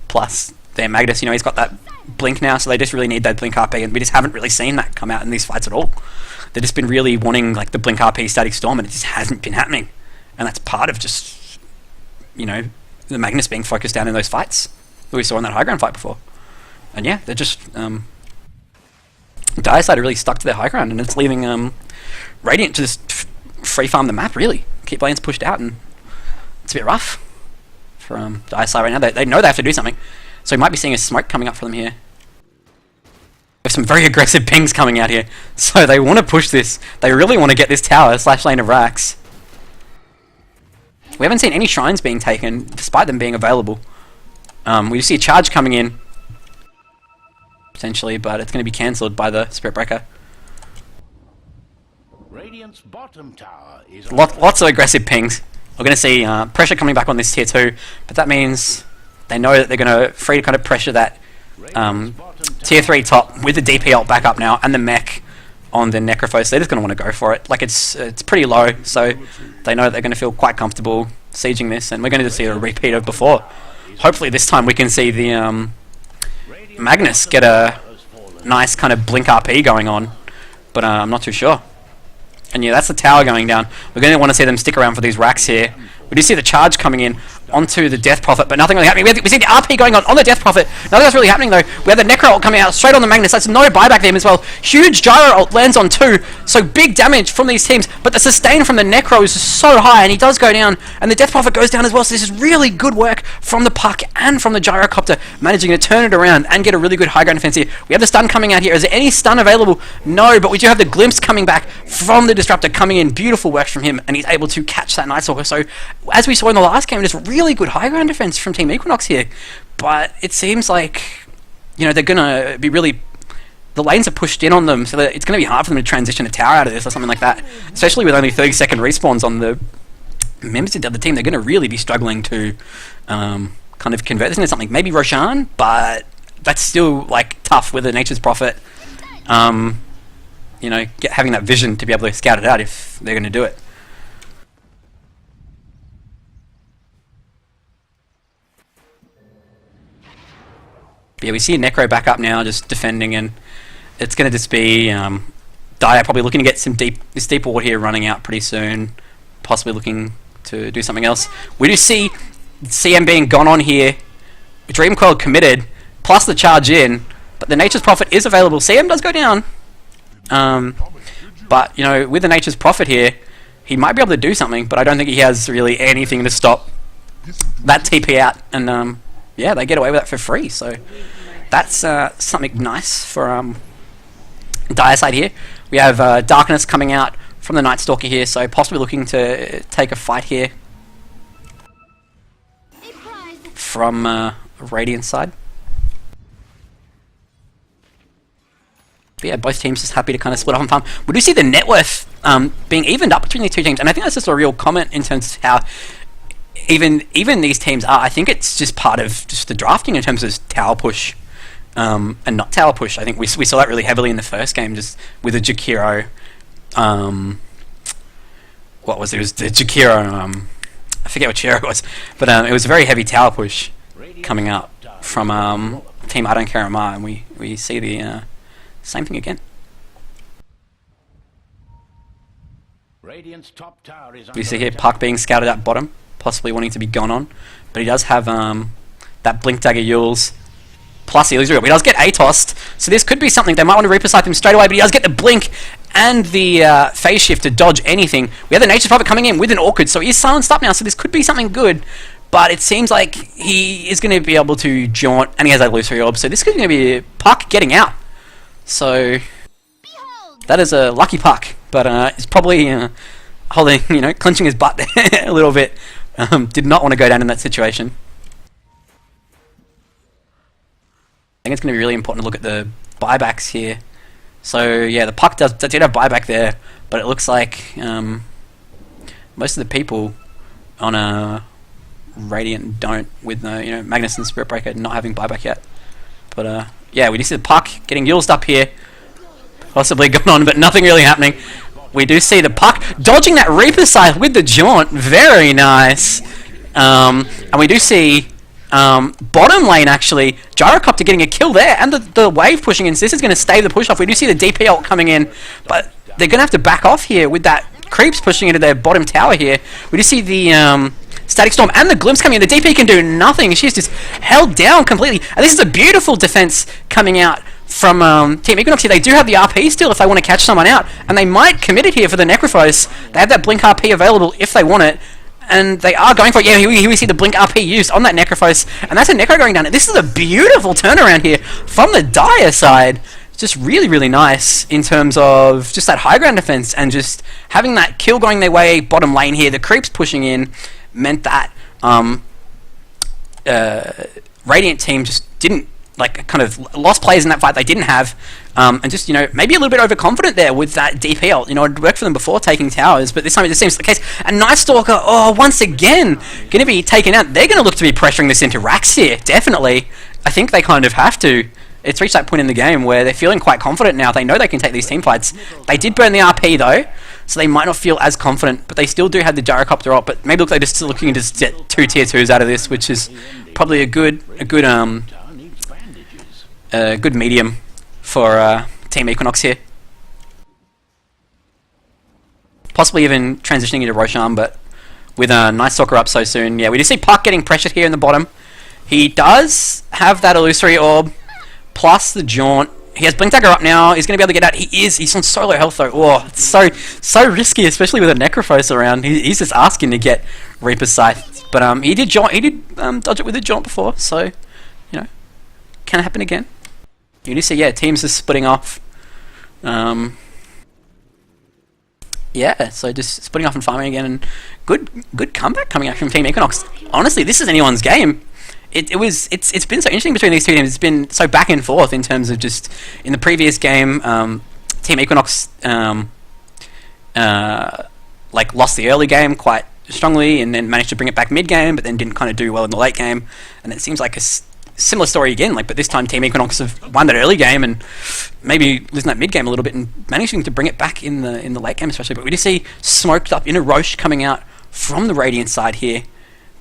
Plus their Magnus, he's got that blink now, so they just really need that blink RP, and we just haven't really seen that come out in these fights at all. They've just been really wanting like the blink RP Static Storm, and it just hasn't been happening. and that's part of just, the Magnus being focused down in those fights that we saw in that high ground fight before. And yeah, they're just Diaside are really stuck to their high ground, and it's leaving Radiant to just free farm the map, really. Keep lanes pushed out, and it's a bit rough for Diaside right now. They know they have to do something, so we might be seeing a smoke coming up for them here. There's some very aggressive pings coming out here, so they want to push this. They really want to get this tower / lane of Rax. We haven't seen any shrines being taken, despite them being available. We see a charge coming in, potentially, but it's going to be cancelled by the Spirit Breaker. Radiant's bottom tower is Lots of aggressive pings. We're going to see pressure coming back on this tier 2, but that means they know that they're going to free to kind of pressure that tier 3 top with the DP ult back up now and the mech on the Necrophos. They're just going to want to go for it. Like, it's pretty low, so they know that they're going to feel quite comfortable sieging this, and we're going to see a repeat of before. Hopefully this time we can see the Magnus get a nice kind of blink RP going on, but I'm not too sure. And yeah, that's the tower going down. We're going to want to see them stick around for these racks here. We do see the charge coming in onto the Death Prophet, but nothing really happening. We see the RP going on the Death Prophet. Nothing else really happening though. We have the Necro ult coming out straight on the Magnus. That's no buyback there as well. Huge Gyro ult lands on 2, so big damage from these teams, but the sustain from the Necro is so high, and he does go down, and the Death Prophet goes down as well, so this is really good work from the Puck and from the Gyrocopter, managing to turn it around and get a really good high ground defense here. We have the stun coming out here. Is there any stun available? No, but we do have the glimpse coming back from the Disruptor coming in. Beautiful work from him, and he's able to catch that Night Stalker. So, as we saw in the last game, just really good high ground defense from Team Equinox here. But it seems like, they're going to be really... The lanes are pushed in on them, so that it's going to be hard for them to transition a tower out of this or something like that. Especially with only 30-second respawns on the members of the other team. They're going to really be struggling to kind of convert this into something. Maybe Roshan, but that's still, like, tough with a Nature's Prophet. Having that vision to be able to scout it out if they're going to do it. But yeah, we see a Necro back up now, just defending, and it's going to just be Dia probably looking to get this deep ward here running out pretty soon, possibly looking to do something else. We do see CM being gone on here, Dreamcoil committed, plus the charge in, but the Nature's Prophet is available. CM does go down, but with the Nature's Prophet here, he might be able to do something, but I don't think he has really anything to stop that TP out, and yeah, they get away with that for free, so that's something nice for Diaside here. We have Darkness coming out from the Night Stalker here, so possibly looking to take a fight here from Radiant side. But yeah, both teams just happy to kind of split off and farm. We do see the net worth being evened up between these two teams, and I think that's just a real comment in terms of how even these teams are. I think it's just part of just the drafting in terms of tower push and not tower push. I think we saw that really heavily in the first game, just with the Jakiro. What was it? It was the Jakiro. I forget what Chiro it was, but it was a very heavy tower push coming out from Team I Don't Care Amar, and we see the same thing again. Radiant's top tower is We see here Puck being scouted at bottom, possibly wanting to be gone on, but he does have that Blink Dagger Yules plus the Illusory Orb. He does get ATOS'd, so this could be something. They might want to Reaper Scythe him straight away, but he does get the Blink and the Phase Shift to dodge anything. We have the Nature's Prophet coming in with an Orchid, so he is silenced up now, so this could be something good, but it seems like he is going to be able to jaunt, and he has that Illusory Orb, so this is going to be Puck getting out. So that is a lucky Puck, but he's probably holding, clenching his butt a little bit. Did not want to go down in that situation. I think it's going to be really important to look at the buybacks here. So yeah, the Puck did have buyback there, but it looks like most of the people on a Radiant don't, with Magnus and Spirit Breaker not having buyback yet. But yeah, we do see the Puck getting Yulesed up here, possibly gone on, but nothing really happening. We do see the Puck dodging that Reaper Scythe with the jaunt, very nice. And we do see bottom lane actually, Gyrocopter getting a kill there, and the wave pushing in, so this is going to stave the push off. We do see the DP ult coming in, but they're going to have to back off here with that creeps pushing into their bottom tower here. We just see the Static Storm and the Glimpse coming in. The DP can do nothing. She's just held down completely. And this is a beautiful defense coming out from Team Equinox here. They do have the RP still if they want to catch someone out. And they might commit it here for the Necrophos. They have that Blink RP available if they want it. And they are going for it. Yeah, here we see the Blink RP used on that Necrophos. And that's a Necro going down. This is a beautiful turnaround here from the Dire side. It's just really, really nice in terms of just that high ground defense and just having that kill going their way bottom lane here. The creeps pushing in meant that Radiant team just didn't, like, kind of lost players in that fight they didn't have, and just, you know, maybe a little bit overconfident there with that DP ult. You know, it worked for them before taking towers, but this time it just seems the case. And Night Stalker, once again, going to be taken out. They're going to look to be pressuring this into Rax here, definitely. I think they kind of have to. It's reached that point in the game where they're feeling quite confident now. They know they can take these team fights. They did burn the RP though, so they might not feel as confident, but they still do have the Gyrocopter up. But maybe look, they're just looking to just get 2 tier 2s out of this, which is probably a good medium for Team Equinox here. Possibly even transitioning into Roshan, but with a Night Stalker up so soon. Yeah, we do see Puck getting pressured here in the bottom. He does have that Illusory Orb, plus the Jaunt. He has Blink Dagger up now. He's going to be able to get out. He's on so low health though. Oh, it's so risky, especially with a Necrophos around. He's just asking to get Reaper's Scythe. But he did dodge it with a Jaunt before, so, you know, can happen again. You do see, yeah, teams are splitting off. Yeah, so just splitting off and farming again, and good comeback coming out from Team Equinox. Honestly, this is anyone's game. It's been so interesting between these two teams. It's been so back and forth in terms of just in the previous game, Team Equinox like lost the early game quite strongly and then managed to bring it back mid game, but then didn't kind of do well in the late game. And it seems like a similar story again. Like, but this time Team Equinox have won that early game and maybe losing that mid game a little bit and managing to bring it back in the late game especially. But we do see smoked up in a Roche coming out from the Radiant side here.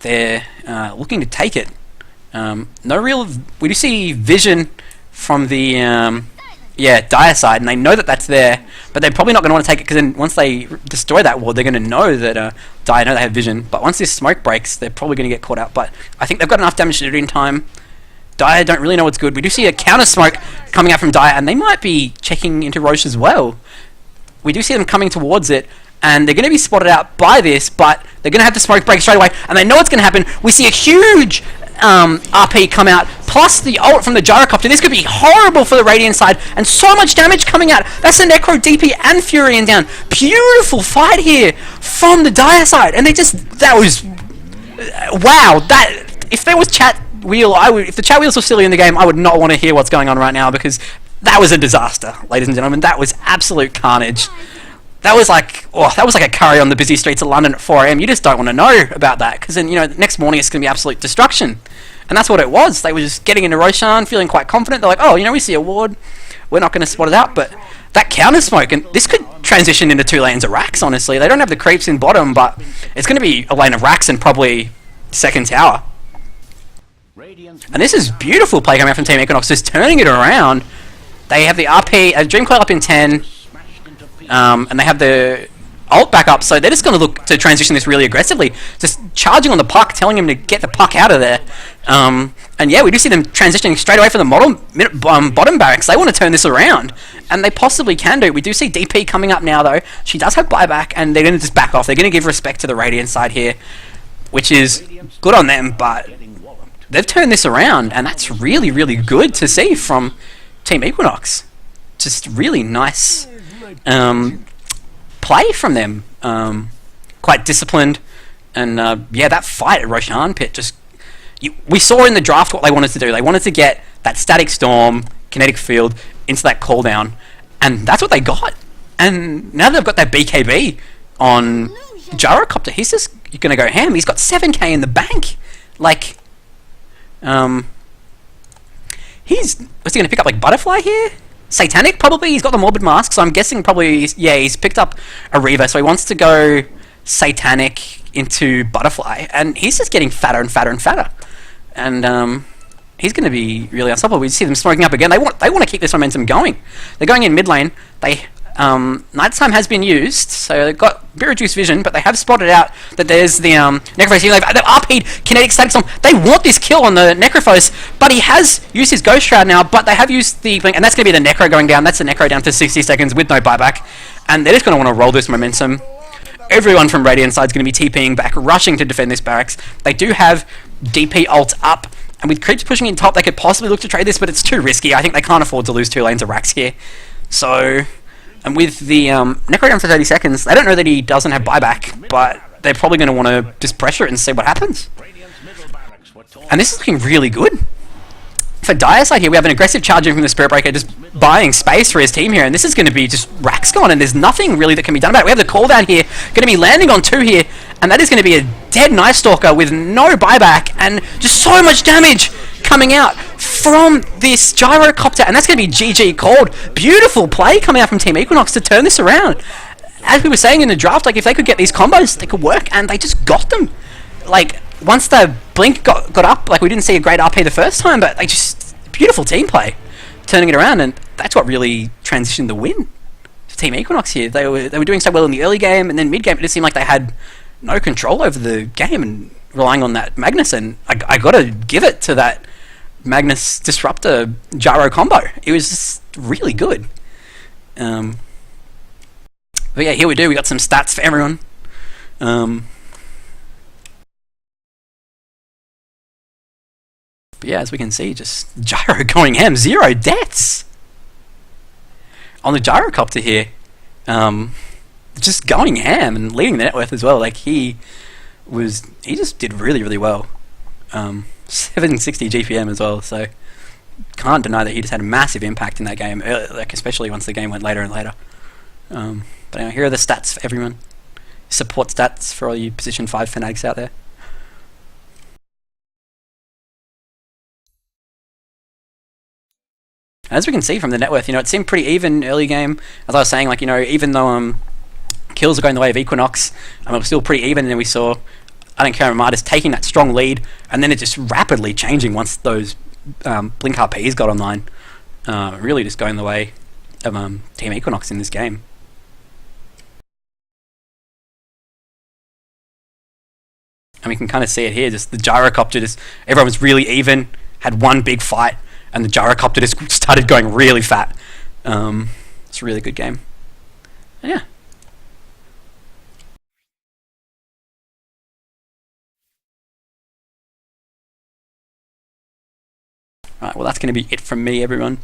They're looking to take it. We do see vision from the Dire side, and they know that that's there, but they're probably not going to want to take it, because then once they destroy that ward, they're going to know that Dire know they have vision. But once this smoke breaks, they're probably going to get caught out. But I think they've got enough damage to do it in time. Dire don't really know what's good. We do see a counter smoke coming out from Dire, and they might be checking into Roche as well. We do see them coming towards it, and they're going to be spotted out by this, but they're going to have the smoke break straight away, and they know what's going to happen. We see a huge RP come out, plus the ult from the Gyrocopter. This could be horrible for the Radiant side, and so much damage coming out. That's a Necro, DP, and Furion down. Beautiful fight here from the Dire side, and that was wow. That if there was chat wheel, if the chat wheels were silly in the game, I would not want to hear what's going on right now, because that was a disaster, ladies and gentlemen. That was absolute carnage. That was like a curry on the busy streets of London at 4 AM. You just don't want to know about that, because then, you know, the next morning it's going to be absolute destruction. And that's what it was. They were just getting into Roshan, feeling quite confident. They're like, oh, you know, we see a ward, we're not going to spot it out. But that counter smoke, and this could transition into 2 lanes of Rax, honestly. They don't have the creeps in bottom, but it's going to be a lane of Rax and probably second tower. And this is beautiful play coming out from Team Equinox, just turning it around. They have the RP, Dreamcoil up in 10, and they have the ult back up, so they're just going to look to transition this really aggressively, just charging on the puck, telling him to get the puck out of there. And yeah, we do see them transitioning straight away from the bottom barracks. They want to turn this around, and they possibly can do. We do see DP coming up now, though. She does have buyback, and they're going to just back off. They're going to give respect to the Radiant side here, which is good on them, but they've turned this around, and that's really, really good to see from Team Equinox. Just really nice play from them. Quite disciplined, and yeah, that fight at Roshan Pit, we saw in the draft what they wanted to do. They wanted to get that Static Storm, Kinetic Field into that cooldown, and that's what they got. And now they've got that BKB on Gyrocopter, he's just going to go ham. He's got 7k in the bank. Like, what's he going to pick up, like Butterfly here? Satanic, probably. He's got the Morbid Mask, so I'm guessing probably, yeah, he's picked up a Reaver, so he wants to go Satanic into Butterfly, and he's just getting fatter and fatter and fatter. And he's going to be really unstoppable. We see them smoking up again. They want to keep this momentum going. They're going in mid lane. They nighttime has been used, so they've got a bit reduced vision, but they have spotted out that there's the Necrophos here. They've RP'd kinetic static storm. They want this kill on the Necrophos, but he has used his Ghost Shroud now, but they have used the blink, and that's going to be the Necro going down. That's the Necro down to 60 seconds with no buyback, and they're just going to want to roll this momentum. Everyone from Radiant side is going to be TPing back, rushing to defend this barracks. They do have DP ult up, and with creeps pushing in top, they could possibly look to trade this, but it's too risky. I think they can't afford to lose 2 lanes of racks here. So, and with the Necro down to 30 seconds, they don't know that he doesn't have buyback, but they're probably going to want to just pressure it and see what happens. And this is looking really good. For Dire side here, we have an aggressive charge in from the Spirit Breaker, just buying space for his team here, and this is going to be just racks gone, and there's nothing really that can be done about it. We have the call down here, going to be landing on 2 here, and that is going to be a dead Night Stalker with no buyback, and just so much damage coming out from this Gyrocopter, and that's going to be GG called. Beautiful play coming out from Team Equinox to turn this around. As we were saying in the draft, like if they could get these combos, they could work, and they just got them. Like, once the blink got up, like we didn't see a great RP the first time, but they just, beautiful team play, turning it around, and that's what really transitioned the win for Team Equinox here. They were doing so well in the early game, and then mid game it just seemed like they had no control over the game and relying on that Magnus, and I gotta give it to that Magnus Disruptor Gyro combo. It was just really good. But yeah, here we do. We got some stats for everyone. But yeah, as we can see, just Gyro going ham, 0 deaths on the Gyrocopter here. Just going ham and leading the net worth as well. Like he just did really, really well. 760 GPM as well, so can't deny that he just had a massive impact in that game, like especially once the game went later and later. But anyway, here are the stats for everyone. Support stats for all you position 5 fanatics out there. As we can see from the net worth, it seemed pretty even early game. As I was saying, like, even though kills are going the way of Equinox, it was still pretty even, and then we saw I don't care, Armada's taking that strong lead, and then it just rapidly changing once those Blink RPs got online. Really just going the way of Team Equinox in this game. And we can kind of see it here, just the Gyrocopter, just everyone was really even, had one big fight, and the Gyrocopter just started going really fat. It's a really good game. And yeah. Right, well that's going to be it from me, everyone.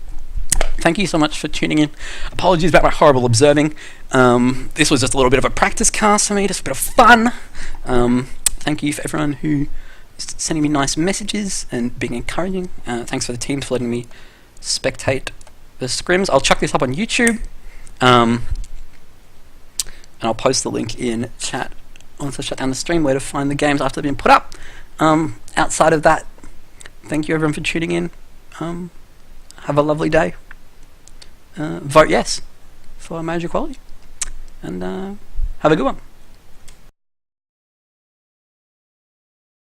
Thank you so much for tuning in. Apologies about my horrible observing. This was just a little bit of a practice cast for me, just a bit of fun. Thank you for everyone who is sending me nice messages and being encouraging. Thanks for the team for letting me spectate the scrims. I'll chuck this up on YouTube. And I'll post the link in chat once I shut down the stream where to find the games after they've been put up. Outside of that, thank you everyone for tuning in. Have a lovely day. Vote yes for marriage equality. And have a good one.